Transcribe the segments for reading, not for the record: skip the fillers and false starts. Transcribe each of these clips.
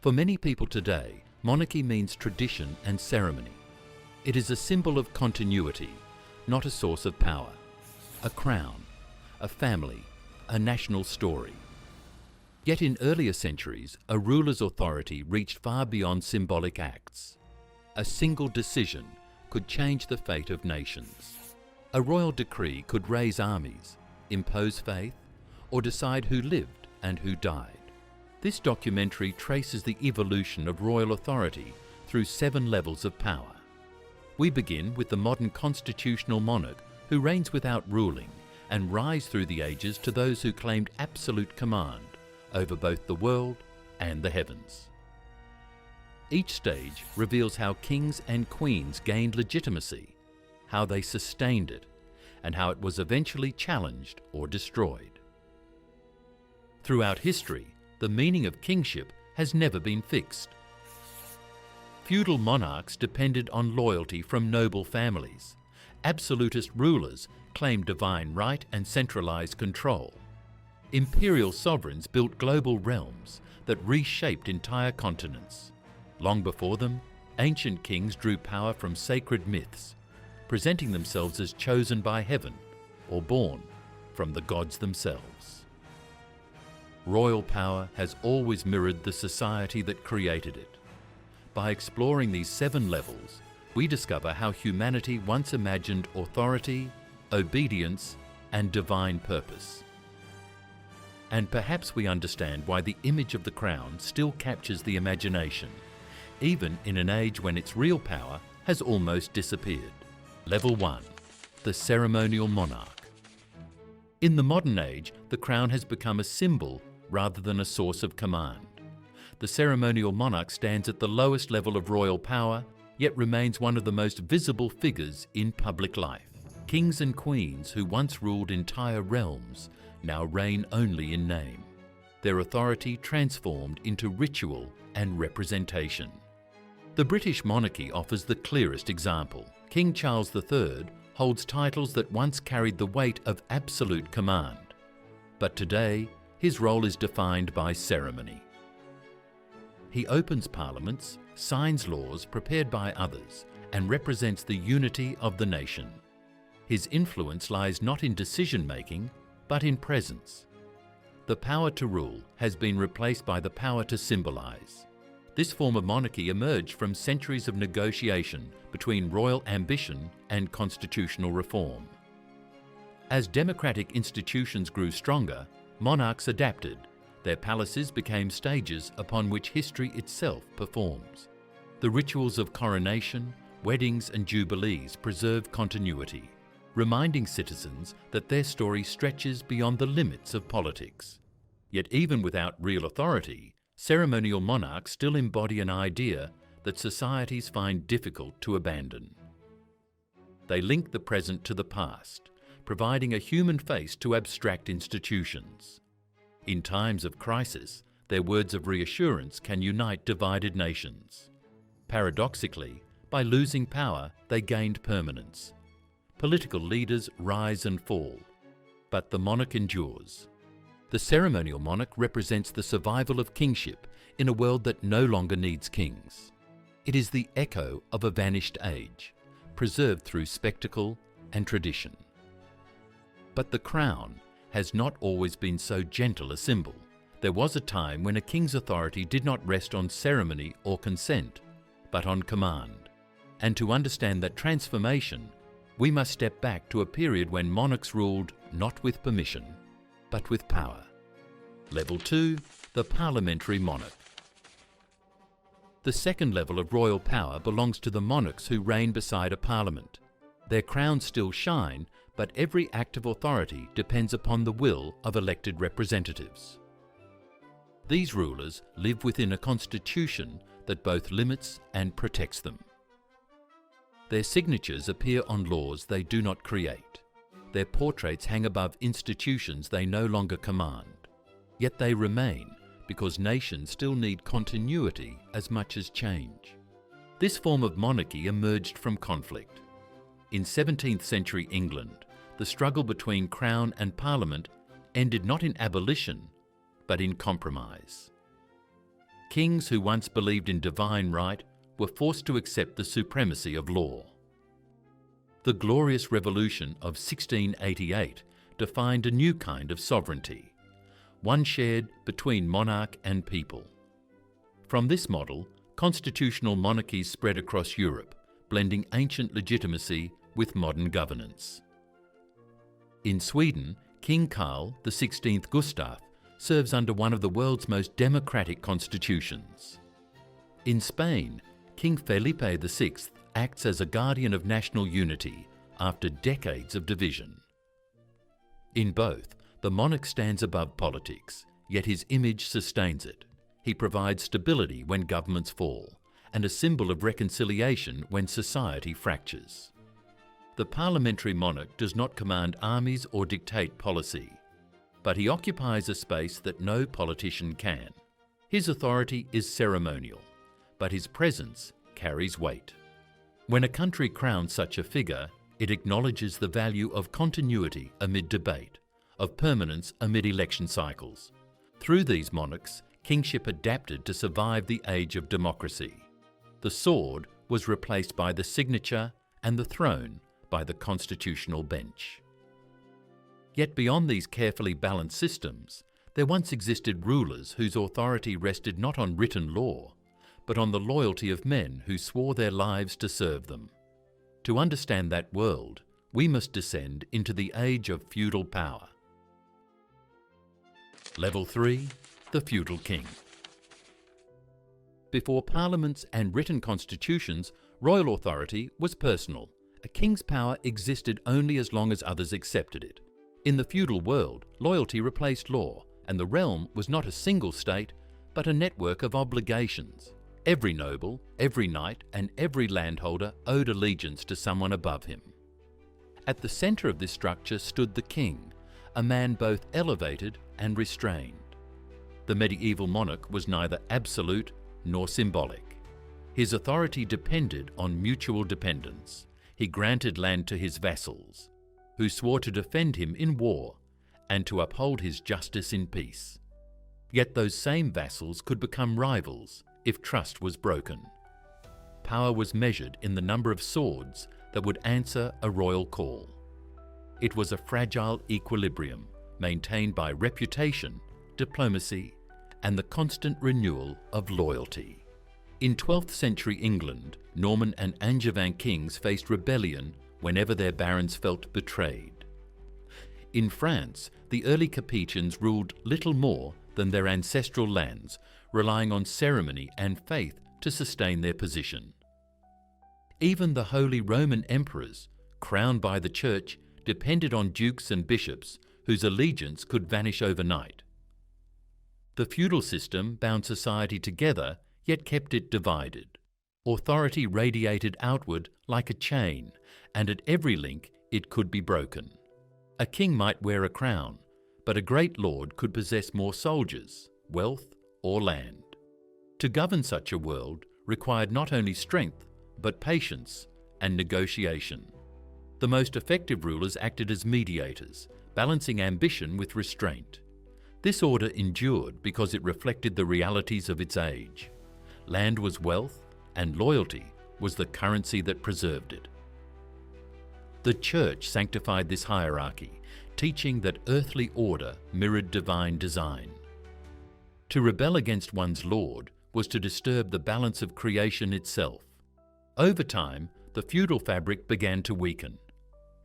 For many people today, monarchy means tradition and ceremony. It is a symbol of continuity, not a source of power. A crown, a family, a national story. Yet in earlier centuries, a ruler's authority reached far beyond symbolic acts. A single decision could change the fate of nations. A royal decree could raise armies, impose faith, or decide who lived and who died. This documentary traces the evolution of royal authority through 7 levels of power. We begin with the modern constitutional monarch who reigns without ruling, and rise through the ages to those who claimed absolute command over both the world and the heavens. Each stage reveals how kings and queens gained legitimacy, how they sustained it, and how it was eventually challenged or destroyed. Throughout history, the meaning of kingship has never been fixed. Feudal monarchs depended on loyalty from noble families. Absolutist rulers claimed divine right and centralized control. Imperial sovereigns built global realms that reshaped entire continents. Long before them, ancient kings drew power from sacred myths, presenting themselves as chosen by heaven or born from the gods themselves. Royal power has always mirrored the society that created it. By exploring these 7 levels, we discover how humanity once imagined authority, obedience, and divine purpose. And perhaps we understand why the image of the crown still captures the imagination, even in an age when its real power has almost disappeared. Level 1. The Ceremonial Monarch. In the modern age, the crown has become a symbol rather than a source of command. The ceremonial monarch stands at the lowest level of royal power, yet remains one of the most visible figures in public life. Kings and queens who once ruled entire realms now reign only in name, their authority transformed into ritual and representation. The British monarchy offers the clearest example. King Charles III holds titles that once carried the weight of absolute command, but today his role is defined by ceremony. He opens parliaments, signs laws prepared by others, and represents the unity of the nation. His influence lies not in decision-making, but in presence. The power to rule has been replaced by the power to symbolize. This form of monarchy emerged from centuries of negotiation between royal ambition and constitutional reform. As democratic institutions grew stronger, monarchs adapted. Their palaces became stages upon which history itself performs. The rituals of coronation, weddings, and jubilees preserve continuity, reminding citizens that their story stretches beyond the limits of politics. Yet even without real authority, ceremonial monarchs still embody an idea that societies find difficult to abandon. They link the present to the past, providing a human face to abstract institutions. In times of crisis, their words of reassurance can unite divided nations. Paradoxically, by losing power, they gained permanence. Political leaders rise and fall, but the monarch endures. The ceremonial monarch represents the survival of kingship in a world that no longer needs kings. It is the echo of a vanished age, preserved through spectacle and tradition. But the crown has not always been so gentle a symbol. There was a time when a king's authority did not rest on ceremony or consent, but on command. And to understand that transformation, we must step back to a period when monarchs ruled not with permission, but with power. Level 2. The Parliamentary Monarch. The second level of royal power belongs to the monarchs who reign beside a parliament. Their crowns still shine, but every act of authority depends upon the will of elected representatives. These rulers live within a constitution that both limits and protects them. Their signatures appear on laws they do not create. Their portraits hang above institutions they no longer command. Yet they remain because nations still need continuity as much as change. This form of monarchy emerged from conflict. In 17th century England, the struggle between Crown and Parliament ended not in abolition, but in compromise. Kings who once believed in divine right were forced to accept the supremacy of law. The Glorious Revolution of 1688 defined a new kind of sovereignty, one shared between monarch and people. From this model, constitutional monarchies spread across Europe, blending ancient legitimacy with modern governance. In Sweden, King Carl, the 16th Gustav, serves under one of the world's most democratic constitutions. In Spain, King Felipe VI acts as a guardian of national unity after decades of division. In both, the monarch stands above politics, yet his image sustains it. He provides stability when governments fall, and a symbol of reconciliation when society fractures. The parliamentary monarch does not command armies or dictate policy, but he occupies a space that no politician can. His authority is ceremonial, but his presence carries weight. When a country crowns such a figure, it acknowledges the value of continuity amid debate, of permanence amid election cycles. Through these monarchs, kingship adapted to survive the age of democracy. The sword was replaced by the signature and the throne by the constitutional bench. Yet beyond these carefully balanced systems, there once existed rulers whose authority rested not on written law, but on the loyalty of men who swore their lives to serve them. To understand that world, we must descend into the age of feudal power. Level 3. The Feudal King. Before parliaments and written constitutions, royal authority was personal. A king's power existed only as long as others accepted it. In the feudal world, loyalty replaced law, and the realm was not a single state, but a network of obligations. Every noble, every knight, and every landholder owed allegiance to someone above him. At the centre of this structure stood the king, a man both elevated and restrained. The medieval monarch was neither absolute nor symbolic. His authority depended on mutual dependence. He granted land to his vassals, who swore to defend him in war and to uphold his justice in peace. Yet those same vassals could become rivals if trust was broken. Power was measured in the number of swords that would answer a royal call. It was a fragile equilibrium maintained by reputation, diplomacy, and the constant renewal of loyalty. In 12th century England, Norman and Angevin kings faced rebellion whenever their barons felt betrayed. In France, the early Capetians ruled little more than their ancestral lands, relying on ceremony and faith to sustain their position. Even the Holy Roman emperors, crowned by the Church, depended on dukes and bishops whose allegiance could vanish overnight. The feudal system bound society together, yet kept it divided. Authority radiated outward like a chain, and at every link it could be broken. A king might wear a crown, but a great lord could possess more soldiers, wealth, or land. To govern such a world required not only strength, but patience and negotiation. The most effective rulers acted as mediators, balancing ambition with restraint. This order endured because it reflected the realities of its age. Land was wealth, and loyalty was the currency that preserved it. The Church sanctified this hierarchy, teaching that earthly order mirrored divine design. To rebel against one's Lord was to disturb the balance of creation itself. Over time, the feudal fabric began to weaken.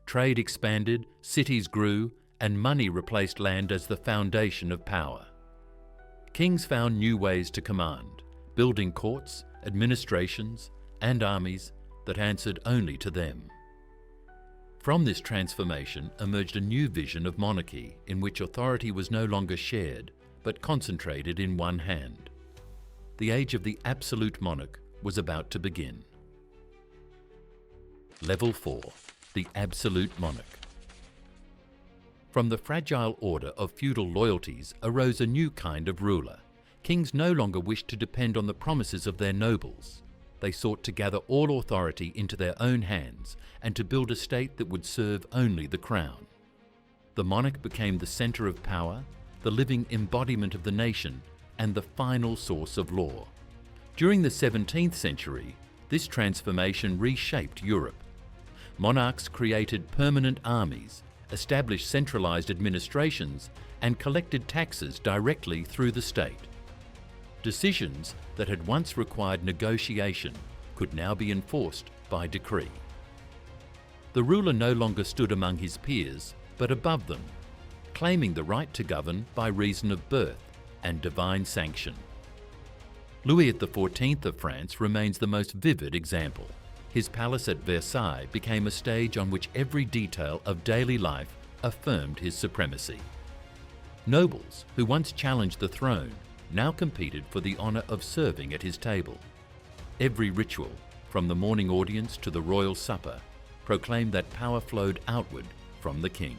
Trade expanded, cities grew, and money replaced land as the foundation of power. Kings found new ways to command, building courts, administrations, and armies that answered only to them. From this transformation emerged a new vision of monarchy in which authority was no longer shared, but concentrated in one hand. The age of the absolute monarch was about to begin. Level 4. The Absolute Monarch. From the fragile order of feudal loyalties arose a new kind of ruler. Kings no longer wished to depend on the promises of their nobles. They sought to gather all authority into their own hands and to build a state that would serve only the crown. The monarch became the centre of power, the living embodiment of the nation, and the final source of law. During the 17th century, this transformation reshaped Europe. Monarchs created permanent armies, established centralized administrations, and collected taxes directly through the state. Decisions that had once required negotiation could now be enforced by decree. The ruler no longer stood among his peers, but above them, claiming the right to govern by reason of birth and divine sanction. Louis XIV of France remains the most vivid example. His palace at Versailles became a stage on which every detail of daily life affirmed his supremacy. Nobles who once challenged the throne now competed for the honour of serving at his table. Every ritual, from the morning audience to the royal supper, proclaimed that power flowed outward from the king.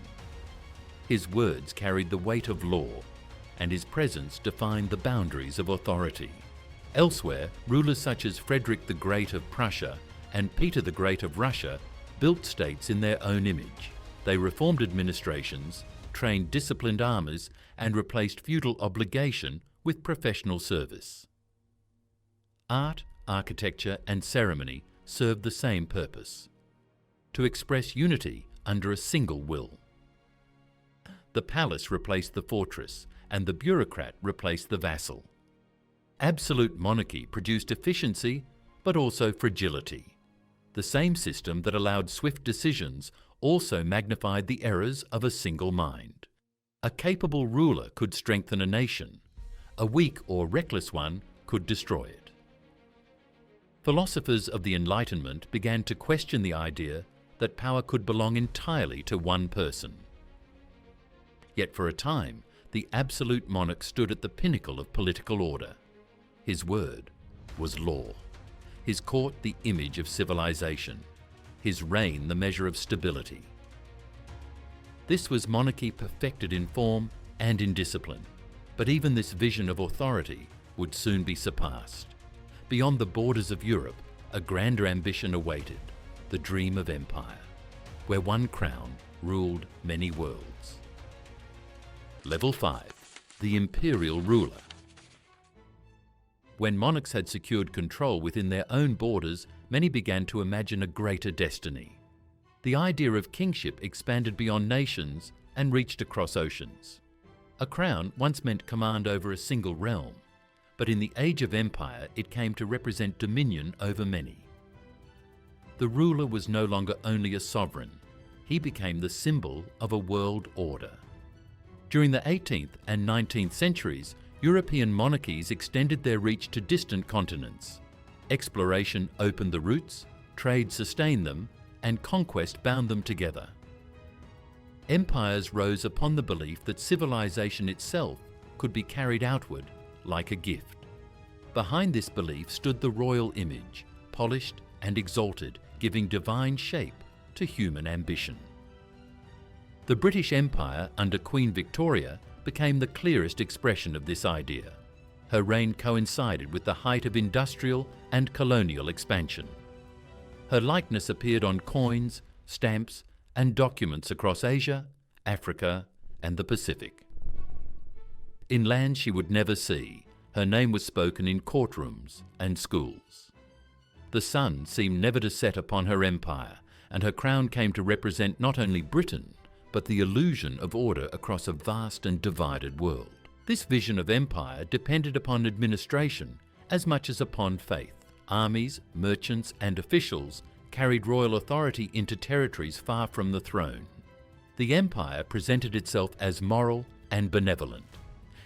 His words carried the weight of law, and his presence defined the boundaries of authority. Elsewhere, rulers such as Frederick the Great of Prussia and Peter the Great of Russia built states in their own image. They reformed administrations, trained disciplined armies, and replaced feudal obligation with professional service. Art, architecture, and ceremony served the same purpose: to express unity under a single will. The palace replaced the fortress, and the bureaucrat replaced the vassal. Absolute monarchy produced efficiency, but also fragility. The same system that allowed swift decisions also magnified the errors of a single mind. A capable ruler could strengthen a nation. A weak or reckless one could destroy it. Philosophers of the Enlightenment began to question the idea that power could belong entirely to one person. Yet for a time, the absolute monarch stood at the pinnacle of political order. His word was law, his court the image of civilization, his reign the measure of stability. This was monarchy perfected in form and in discipline, but even this vision of authority would soon be surpassed. Beyond the borders of Europe, a grander ambition awaited, the dream of empire, where one crown ruled many worlds. Level 5. The Imperial Ruler. When monarchs had secured control within their own borders, many began to imagine a greater destiny. The idea of kingship expanded beyond nations and reached across oceans. A crown once meant command over a single realm, but in the age of empire it came to represent dominion over many. The ruler was no longer only a sovereign, he became the symbol of a world order. During the 18th and 19th centuries, European monarchies extended their reach to distant continents. Exploration opened the routes, trade sustained them, and conquest bound them together. Empires rose upon the belief that civilization itself could be carried outward like a gift. Behind this belief stood the royal image, polished and exalted, giving divine shape to human ambition. The British Empire under Queen Victoria became the clearest expression of this idea. Her reign coincided with the height of industrial and colonial expansion. Her likeness appeared on coins, stamps, and documents across Asia, Africa, and the Pacific. In lands she would never see, her name was spoken in courtrooms and schools. The sun seemed never to set upon her empire, and her crown came to represent not only Britain, but the illusion of order across a vast and divided world. This vision of empire depended upon administration as much as upon faith. Armies, merchants, and officials carried royal authority into territories far from the throne. The empire presented itself as moral and benevolent,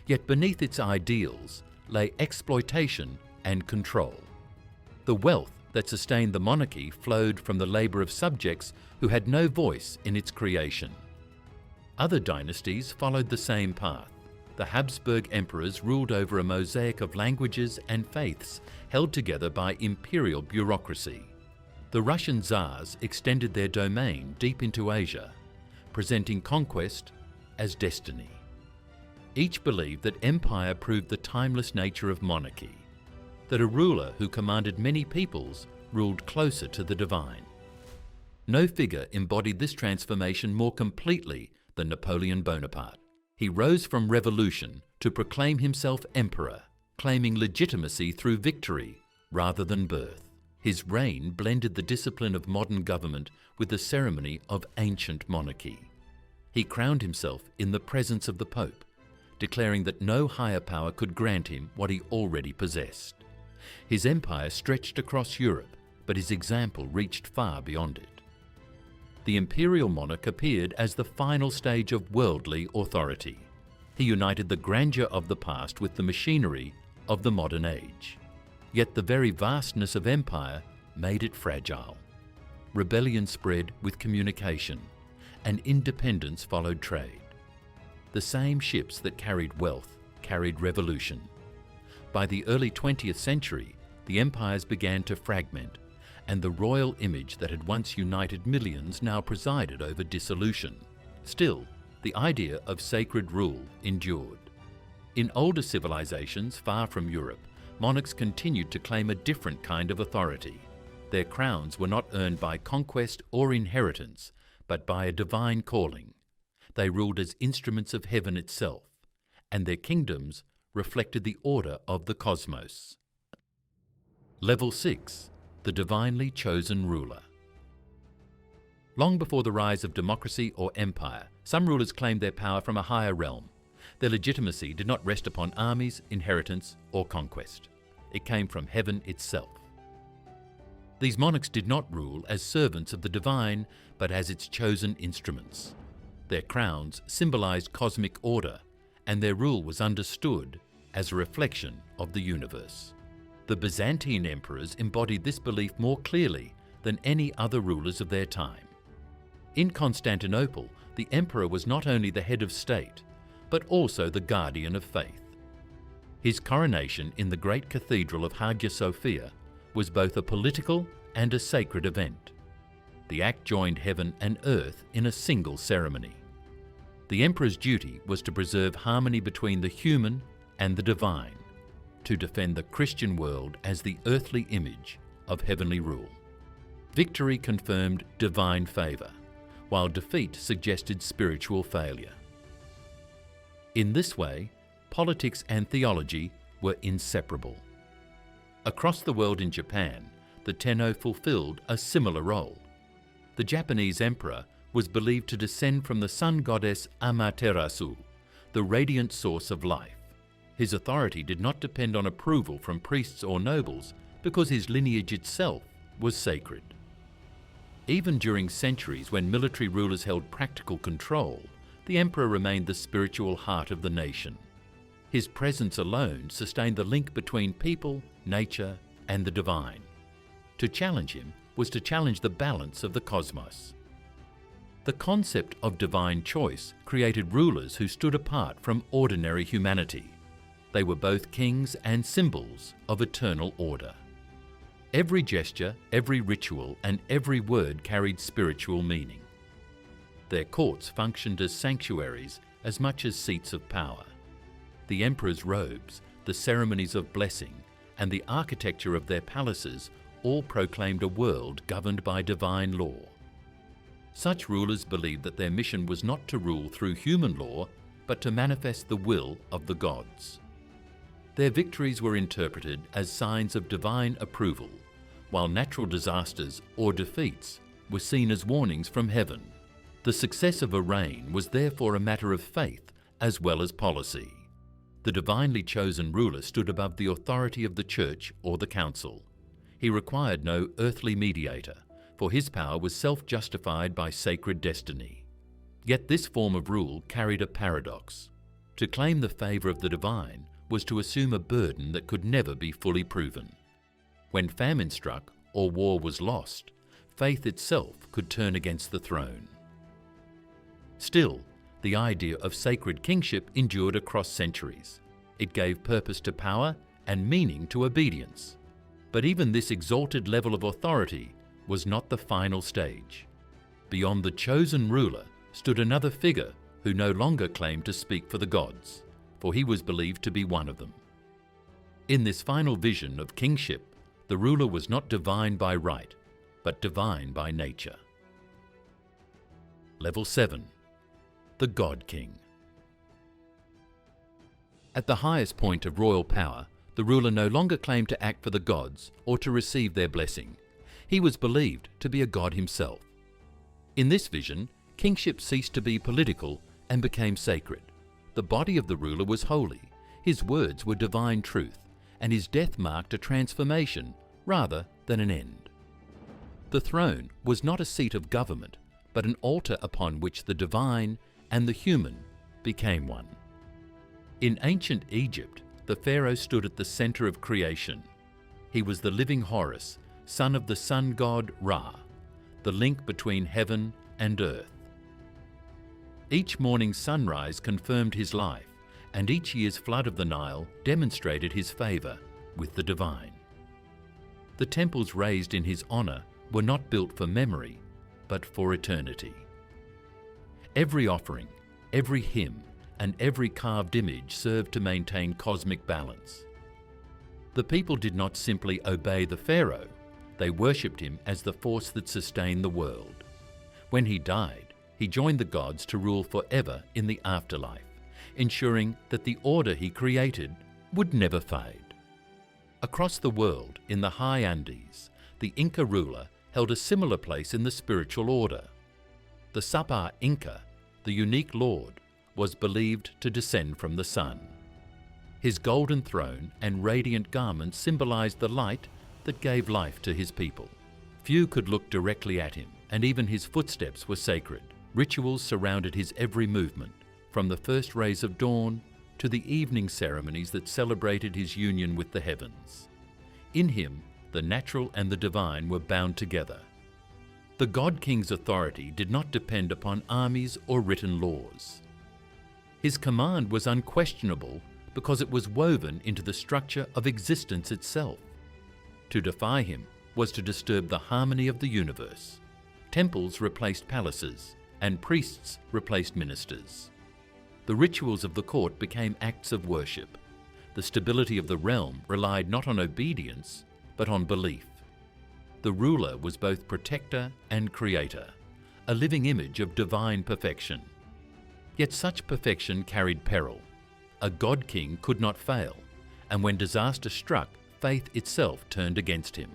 yet beneath its ideals lay exploitation and control. The wealth that sustained the monarchy flowed from the labour of subjects who had no voice in its creation. Other dynasties followed the same path. The Habsburg emperors ruled over a mosaic of languages and faiths held together by imperial bureaucracy. The Russian Tsars extended their domain deep into Asia, presenting conquest as destiny. Each believed that empire proved the timeless nature of monarchy, that a ruler who commanded many peoples ruled closer to the divine. No figure embodied this transformation more completely than Napoleon Bonaparte. He rose from revolution to proclaim himself emperor, claiming legitimacy through victory rather than birth. His reign blended the discipline of modern government with the ceremony of ancient monarchy. He crowned himself in the presence of the Pope, declaring that no higher power could grant him what he already possessed. His empire stretched across Europe, but his example reached far beyond it. The imperial monarch appeared as the final stage of worldly authority. He united the grandeur of the past with the machinery of the modern age. Yet the very vastness of empire made it fragile. Rebellion spread with communication, and independence followed trade. The same ships that carried wealth carried revolution. By the early 20th century, the empires began to fragment, and the royal image that had once united millions now presided over dissolution. Still, the idea of sacred rule endured. In older civilizations far from Europe, monarchs continued to claim a different kind of authority. Their crowns were not earned by conquest or inheritance, but by a divine calling. They ruled as instruments of heaven itself, and their kingdoms reflected the order of the cosmos. Level 6. The divinely chosen ruler. Long before the rise of democracy or empire, some rulers claimed their power from a higher realm. Their legitimacy did not rest upon armies, inheritance, or conquest. It came from heaven itself. These monarchs did not rule as servants of the divine, but as its chosen instruments. Their crowns symbolized cosmic order, and their rule was understood as a reflection of the universe. The Byzantine emperors embodied this belief more clearly than any other rulers of their time. In Constantinople, the emperor was not only the head of state, but also the guardian of faith. His coronation in the great cathedral of Hagia Sophia was both a political and a sacred event. The act joined heaven and earth in a single ceremony. The emperor's duty was to preserve harmony between the human and the divine, to defend the Christian world as the earthly image of heavenly rule. Victory confirmed divine favor, while defeat suggested spiritual failure. In this way, politics and theology were inseparable. Across the world in Japan, the Tenno fulfilled a similar role. The Japanese emperor was believed to descend from the sun goddess Amaterasu, the radiant source of life. His authority did not depend on approval from priests or nobles because his lineage itself was sacred. Even during centuries when military rulers held practical control, the emperor remained the spiritual heart of the nation. His presence alone sustained the link between people, nature, and the divine. To challenge him was to challenge the balance of the cosmos. The concept of divine choice created rulers who stood apart from ordinary humanity. They were both kings and symbols of eternal order. Every gesture, every ritual, and every word carried spiritual meaning. Their courts functioned as sanctuaries as much as seats of power. The emperor's robes, the ceremonies of blessing, and the architecture of their palaces all proclaimed a world governed by divine law. Such rulers believed that their mission was not to rule through human law, but to manifest the will of the gods. Their victories were interpreted as signs of divine approval, while natural disasters or defeats were seen as warnings from heaven. The success of a reign was therefore a matter of faith as well as policy. The divinely chosen ruler stood above the authority of the church or the council. He required no earthly mediator, for his power was self-justified by sacred destiny. Yet this form of rule carried a paradox. To claim the favor of the divine was to assume a burden that could never be fully proven. When famine struck or war was lost, faith itself could turn against the throne. Still, the idea of sacred kingship endured across centuries. It gave purpose to power and meaning to obedience. But even this exalted level of authority was not the final stage. Beyond the chosen ruler stood another figure who no longer claimed to speak for the gods, for he was believed to be one of them. In this final vision of kingship, the ruler was not divine by right, but divine by nature. Level 7. The God King. At the highest point of royal power, the ruler no longer claimed to act for the gods or to receive their blessing. He was believed to be a god himself. In this vision, kingship ceased to be political and became sacred. The body of the ruler was holy, his words were divine truth, and his death marked a transformation rather than an end. The throne was not a seat of government, but an altar upon which the divine and the human became one. In ancient Egypt, the pharaoh stood at the center of creation. He was the living Horus, son of the sun god Ra, the link between heaven and earth. Each morning's sunrise confirmed his life, and each year's flood of the Nile demonstrated his favor with the divine. The temples raised in his honor were not built for memory, but for eternity. Every offering, every hymn, and every carved image served to maintain cosmic balance. The people did not simply obey the pharaoh, they worshipped him as the force that sustained the world. When he died, he joined the gods to rule forever in the afterlife, ensuring that the order he created would never fade. Across the world, in the high Andes, the Inca ruler held a similar place in the spiritual order. The Sapa Inca, the unique lord, was believed to descend from the sun. His golden throne and radiant garments symbolized the light that gave life to his people. Few could look directly at him, and even his footsteps were sacred. Rituals surrounded his every movement, from the first rays of dawn to the evening ceremonies that celebrated his union with the heavens. In him, the natural and the divine were bound together. The God-King's authority did not depend upon armies or written laws. His command was unquestionable because it was woven into the structure of existence itself. To defy him was to disturb the harmony of the universe. Temples replaced palaces, and priests replaced ministers. The rituals of the court became acts of worship. The stability of the realm relied not on obedience, but on belief. The ruler was both protector and creator, a living image of divine perfection. Yet such perfection carried peril. A god-king could not fail, and when disaster struck, faith itself turned against him.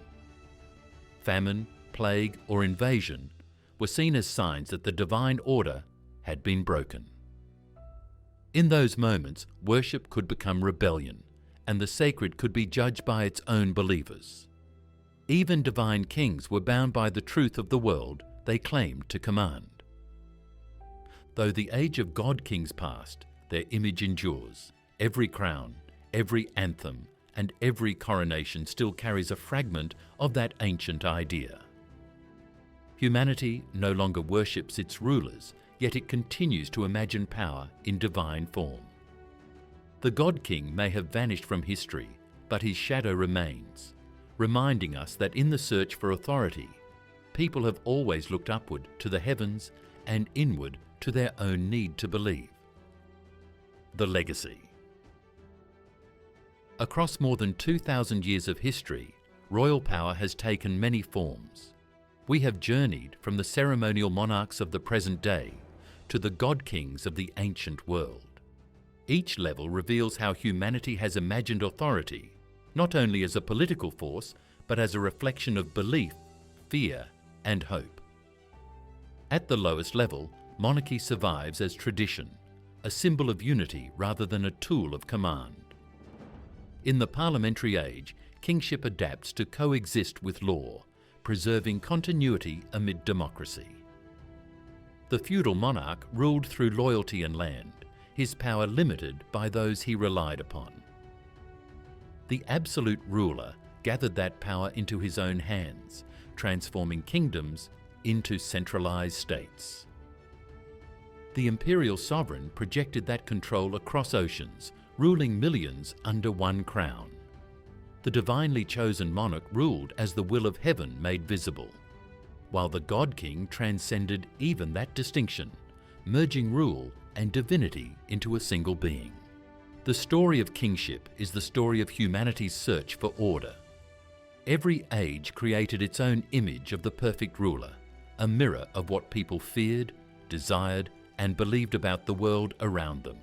Famine, plague, or invasion were seen as signs that the divine order had been broken. In those moments, worship could become rebellion, and the sacred could be judged by its own believers. Even divine kings were bound by the truth of the world they claimed to command. Though the age of god-kings passed, their image endures. Every crown, every anthem, and every coronation still carries a fragment of that ancient idea. Humanity no longer worships its rulers, yet it continues to imagine power in divine form. The God-King may have vanished from history, but his shadow remains, reminding us that in the search for authority, people have always looked upward to the heavens and inward to their own need to believe. The legacy. Across more than 2,000 years of history, royal power has taken many forms. We have journeyed from the ceremonial monarchs of the present day to the god-kings of the ancient world. Each level reveals how humanity has imagined authority, not only as a political force, but as a reflection of belief, fear, and hope. At the lowest level, monarchy survives as tradition, a symbol of unity rather than a tool of command. In the parliamentary age, kingship adapts to coexist with law, preserving continuity amid democracy. The feudal monarch ruled through loyalty and land, his power limited by those he relied upon. The absolute ruler gathered that power into his own hands, transforming kingdoms into centralized states. The imperial sovereign projected that control across oceans, ruling millions under one crown. The divinely chosen monarch ruled as the will of heaven made visible, while the God-King transcended even that distinction, merging rule and divinity into a single being. The story of kingship is the story of humanity's search for order. Every age created its own image of the perfect ruler, a mirror of what people feared, desired, and believed about the world around them.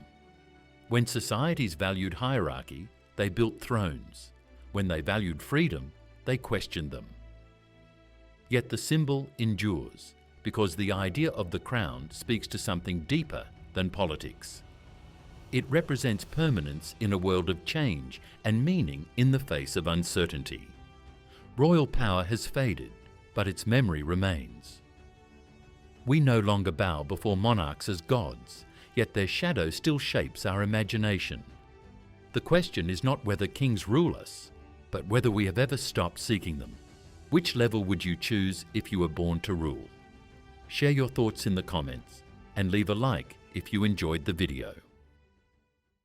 When societies valued hierarchy, they built thrones. When they valued freedom, they questioned them. Yet the symbol endures, because the idea of the crown speaks to something deeper than politics. It represents permanence in a world of change and meaning in the face of uncertainty. Royal power has faded, but its memory remains. We no longer bow before monarchs as gods, yet their shadow still shapes our imagination. The question is not whether kings rule us, but whether we have ever stopped seeking them. Which level would you choose if you were born to rule? Share your thoughts in the comments and leave a like if you enjoyed the video.